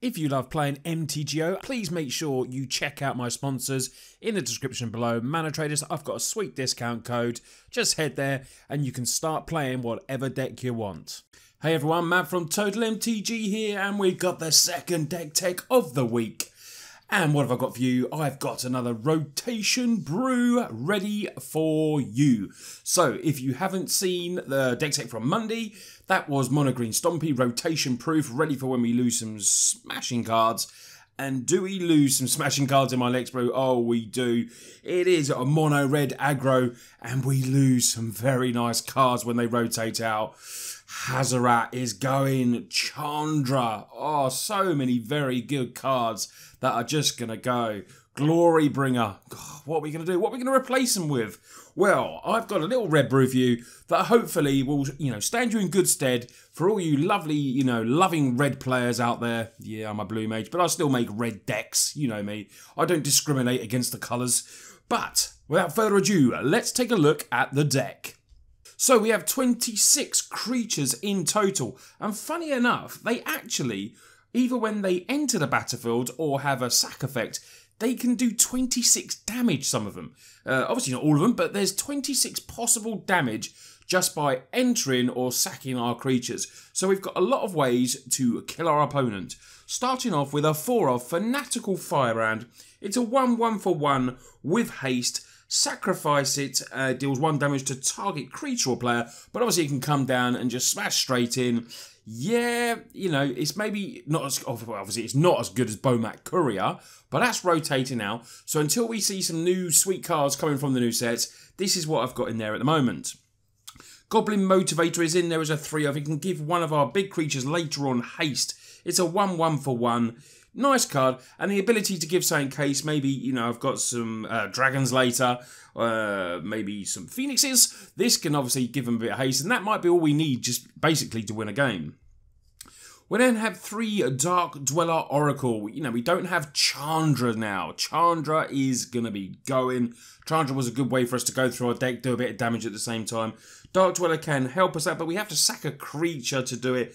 If you love playing MTGO, please make sure you check out my sponsors in the description below. Mana Traders, I've got a sweet discount code. Just head there and you can start playing whatever deck you want. Hey everyone, Matt from Total MTG here, and we've got the second deck tech of the week. And what have I got for you? I've got another rotation brew ready for you. So if you haven't seen the deck tech from Monday, that was Mono Green Stompy, rotation proof, ready for when we lose some smashing cards. And do we lose some smashing cards in my Lex Brew? Oh, we do. It is a Mono Red Aggro, and we lose some very nice cards when they rotate out. Hazarat is going, Chandra. Oh, so many very good cards that are just going to go. Glory Bringer. God, what are we going to do? What are we going to replace them with? Well, I've got a little red brew for you that hopefully will, stand you in good stead for all you lovely, loving red players out there. Yeah, I'm a blue mage, but I still make red decks. You know me. I don't discriminate against the colours. But without further ado, let's take a look at the deck. So we have 26 creatures in total, and funny enough, they actually, either when they enter the battlefield or have a sack effect, they can do 26 damage, some of them. Obviously not all of them, but there's 26 possible damage just by entering or sacking our creatures. So we've got a lot of ways to kill our opponent. Starting off with a 4-of Fanatical Firebrand. It's a 1/1 for 1 with haste. Sacrifice it, deals 1 damage to target creature or player, but obviously you can come down and just smash straight in. Yeah, it's maybe not as, obviously it's not as good as Bomat Courier, but that's rotating now. So until we see some new sweet cards coming from the new sets, this is what I've got in there at the moment. Goblin Motivator is in there as a 3-of. It can give one of our big creatures later on haste. It's a 1/1 for 1. Nice card, and the ability to give something in case maybe, I've got some dragons later, maybe some phoenixes. This can obviously give them a bit of haste, and that might be all we need just basically to win a game. We then have 3 Dark Dweller Oracle. We don't have Chandra now. Chandra is going to be going. Chandra was a good way for us to go through our deck, do a bit of damage at the same time. Dark Dweller can help us out, but we have to sack a creature to do it.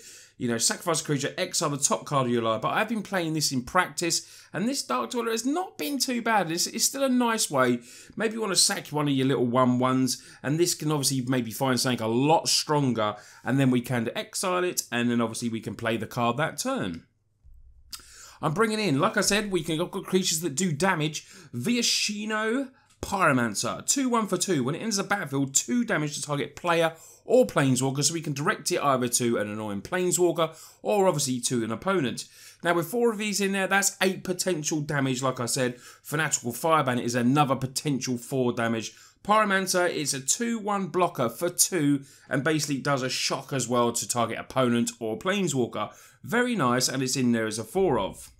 Sacrifice a creature, exile the top card of your library. But I've been playing this in practice, and this Dark Dweller has not been too bad. It's still a nice way. Maybe you want to sack one of your little 1/1s, and this can obviously maybe find something a lot stronger, and then we can exile it, and then obviously we can play the card that turn. I'm bringing in, like I said, we can got creatures that do damage via kjnow. Pyromancer, 2/1 for 2. When it enters the battlefield, 2 damage to target player or planeswalker, so we can direct it either to an annoying planeswalker or obviously to an opponent. Now with 4 of these in there, that's 8 potential damage. Like I said, Fanatical Firebrand is another potential 4 damage. Pyromancer is a 2/1 blocker for 2 and basically does a shock as well to target opponent or planeswalker. Very nice, and it's in there as a 4-of.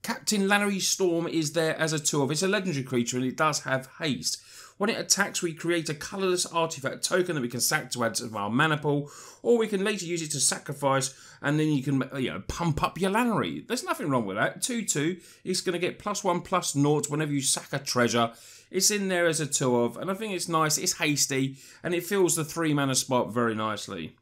Captain Lannery Storm is there as a 2-of. It's a legendary creature and it does have haste. When it attacks, we create a colourless artifact token that we can sack to add to our mana pool, or we can later use it to sacrifice, and then you can pump up your Lannery. There's nothing wrong with that. 2/2, it's going to get +1/+0 whenever you sack a treasure. It's in there as a 2-of, and I think it's nice. It's hasty, and it fills the 3 mana spot very nicely.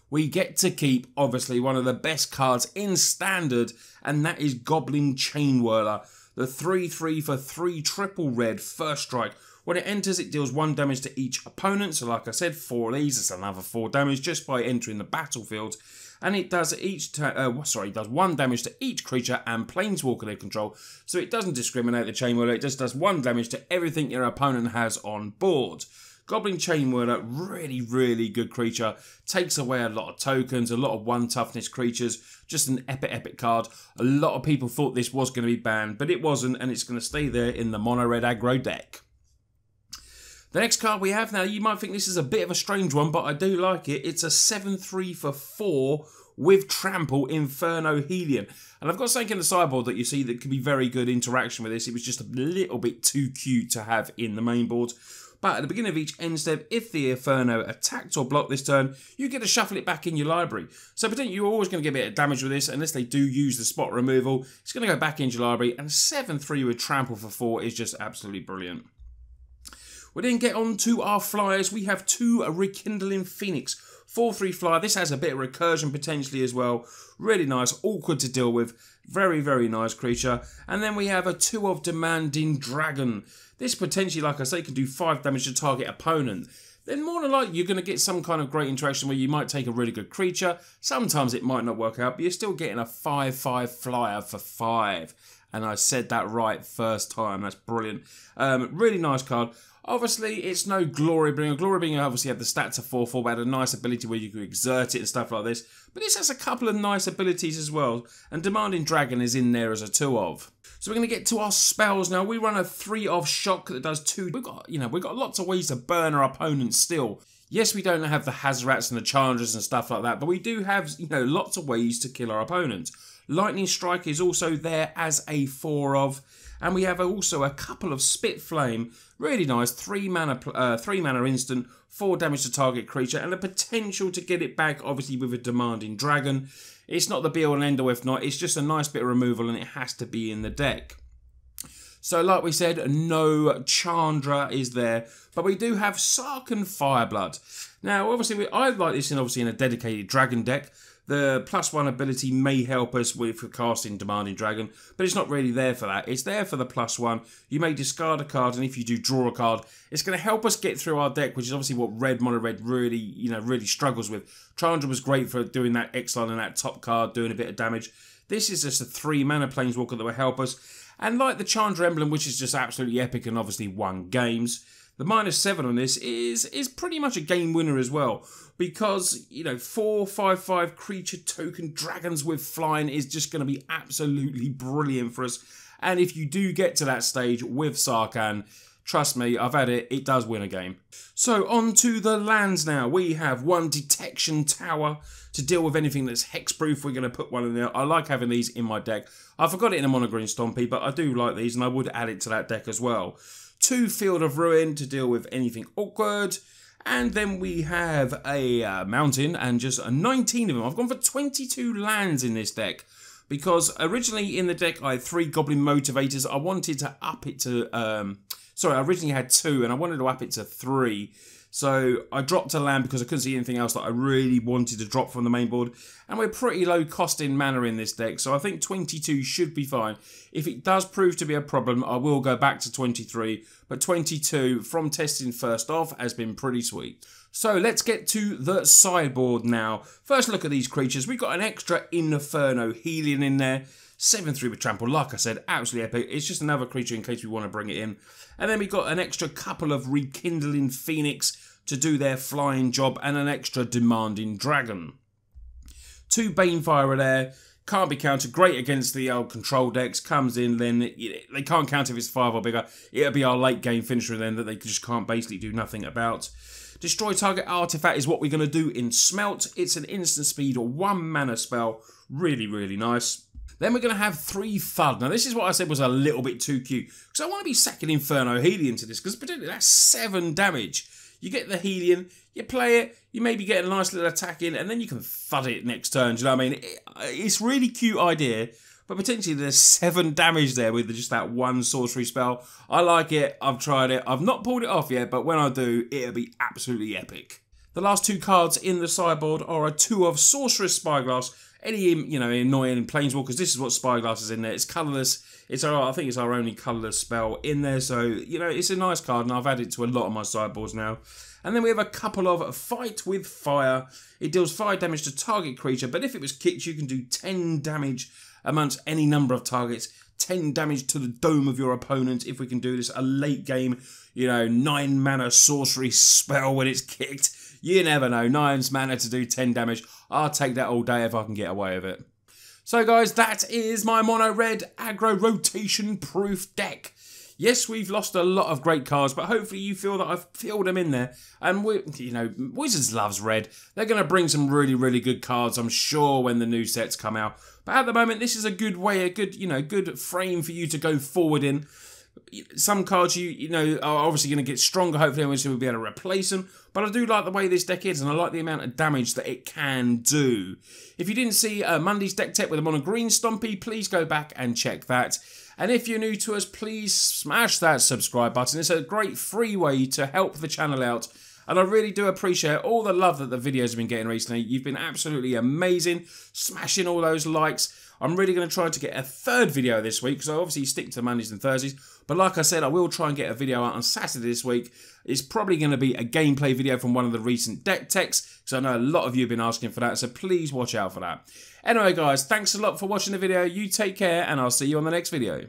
We get to keep, obviously, one of the best cards in Standard, and that is Goblin Chainwhirler. The 3/3 for 3 triple red first strike. When it enters, it deals 1 damage to each opponent. So like I said, 4 of these, it's another 4 damage just by entering the battlefield. And it does does 1 damage to each creature and planeswalker they control. So it doesn't discriminate, the Chainwhirler. It just does 1 damage to everything your opponent has on board. Goblin Chainwhirler, really, really good creature. Takes away a lot of tokens, a lot of 1 toughness creatures. Just an epic card. A lot of people thought this was going to be banned, but it wasn't, and it's going to stay there in the Mono Red Aggro deck. The next card we have now, you might think this is a bit of a strange one, but I do like it. It's a 7/3 for 4 with Trample Inferno Helion. And I've got something in the sideboard that you see that could be very good interaction with this. It was just a little bit too cute to have in the main board. But at the beginning of each end step, if the Inferno attacked or blocked this turn, you get to shuffle it back in your library. So potentially you're always going to get a bit of damage with this, unless they do use the spot removal. It's going to go back into your library, and 7/3 with Trample for 4 is just absolutely brilliant. We then get on to our flyers. We have 2 Rekindling Phoenix 4/3 flyer. This has a bit of recursion potentially as well. Really nice, awkward to deal with. Very, very nice creature. And then we have a 2 of Demanding Dragon. This potentially, like I say, can do 5 damage to target opponent. Then more than likely you're going to get some kind of great interaction where you might take a really good creature. Sometimes it might not work out, but you're still getting a 5/5 flyer for 5. And I said that right first time. That's brilliant. Really nice card. Obviously, it's no Glory Bringer. Glory Bringer obviously had the stats of 4/4, but had a nice ability where you could exert it and stuff like this. But this has a couple of nice abilities as well. And Demanding Dragon is in there as a 2 of. So we're going to get to our spells now. We run a 3 of Shock that does 2. We've got lots of ways to burn our opponents still. Yes, we don't have the Hazrats and the Chandras and stuff like that, but we do have, lots of ways to kill our opponents. Lightning Strike is also there as a 4 of. And we have also a couple of Spit Flame. Really nice, 3 mana instant, 4 damage to target creature, and the potential to get it back, obviously, with a Demanding Dragon. It's not the be all and end all if not, it's just a nice bit of removal and it has to be in the deck. So like we said, no Chandra is there, but we do have Sarkhan Fireblood. Now, obviously, I like this in a dedicated dragon deck. The +1 ability may help us with casting Demanding Dragon, but it's not really there for that. It's there for the +1. You may discard a card, and if you do draw a card, it's going to help us get through our deck, which is obviously what Mono Red really struggles with. Chandra was great for doing that Exile and that top card, doing a bit of damage. This is just a 3 mana Planeswalker that will help us. And like the Chandra Emblem, which is just absolutely epic and obviously won games, the -7 on this is pretty much a game winner as well. Because, 4/5/5 creature token dragons with flying is just going to be absolutely brilliant for us. And if you do get to that stage with Sarkhan, trust me, I've had it, it does win a game. So on to the lands now. We have 1 Detection Tower to deal with anything that's hexproof. We're going to put one in there. I like having these in my deck. I forgot it in a Mono Green Stompy, but I do like these and I would add it to that deck as well. 2 Field of Ruin to deal with anything awkward. And then we have a mountain and just 19 of them. I've gone for 22 lands in this deck. Because originally in the deck I had 3 Goblin Motivators. I wanted to up it to... I originally had 2 and I wanted to up it to 3. So I dropped a land because I couldn't see anything else that I really wanted to drop from the main board. And we're pretty low cost in mana in this deck, so I think 22 should be fine. If it does prove to be a problem, I will go back to 23. But 22, from testing first off, has been pretty sweet. So let's get to the sideboard now. First look at these creatures. We've got an extra Inferno Helion in there. 7/3 with Trample, like I said, absolutely epic. It's just another creature in case we want to bring it in. And then we got an extra couple of Rekindling Phoenix to do their flying job, and an extra Demanding Dragon. 2 Banefire are there. Can't be countered. Great against the old control decks. Comes in, then they can't counter if it's 5 or bigger. It'll be our late game finisher then that they just can't basically do nothing about. Destroy target artifact is what we're going to do in Smelt. It's an instant speed or 1 mana spell. Really, really nice. Then we're going to have 3 FUD. Now, this is what I said was a little bit too cute. Because I want to be sacking Inferno Helion to this. Because particularly that's 7 damage. You get the Helion, you play it, you maybe get a nice little attack in, and then you can FUD it next turn. Do you know what I mean? It's a really cute idea. But potentially there's 7 damage there with just that 1 sorcery spell. I like it. I've tried it. I've not pulled it off yet. But when I do, it'll be absolutely epic. The last 2 cards in the sideboard are a 2 of Sorceress Spyglass. Any, annoying Planeswalkers, this is what Spyglass is in there. It's colourless. I think it's our only colourless spell in there. So, it's a nice card, and I've added it to a lot of my sideboards now. And then we have a couple of Fight with Fire. It deals 5 damage to target creature, but if it was kicked, you can do 10 damage amongst any number of targets. 10 damage to the dome of your opponent if we can do this. A late game, 9 mana sorcery spell when it's kicked. You never know. 9 mana to do 10 damage. I'll take that all day if I can get away with it. So guys, that is my Mono Red Aggro rotation proof deck. Yes, we've lost a lot of great cards, but hopefully you feel that I've filled them in there. And Wizards loves red. They're going to bring some really, really good cards, I'm sure, when the new sets come out. But at the moment, this is a good way, a good frame for you to go forward in. Some cards are obviously going to get stronger. Hopefully, we'll be able to replace them. But I do like the way this deck is, and I like the amount of damage that it can do. If you didn't see Monday's deck tech with a Mono Green Stompy, please go back and check that. And if you're new to us, please smash that subscribe button. It's a great free way to help the channel out And I really do appreciate all the love that the videos have been getting recently. You've been absolutely amazing, smashing all those likes. I'm really going to try to get a third video this week, because I obviously stick to Mondays and Thursdays. But like I said, I will try and get a video out on Saturday this week. It's probably going to be a gameplay video from one of the recent deck techs, because I know a lot of you have been asking for that, so please watch out for that. Anyway guys, thanks a lot for watching the video. You take care, and I'll see you on the next video.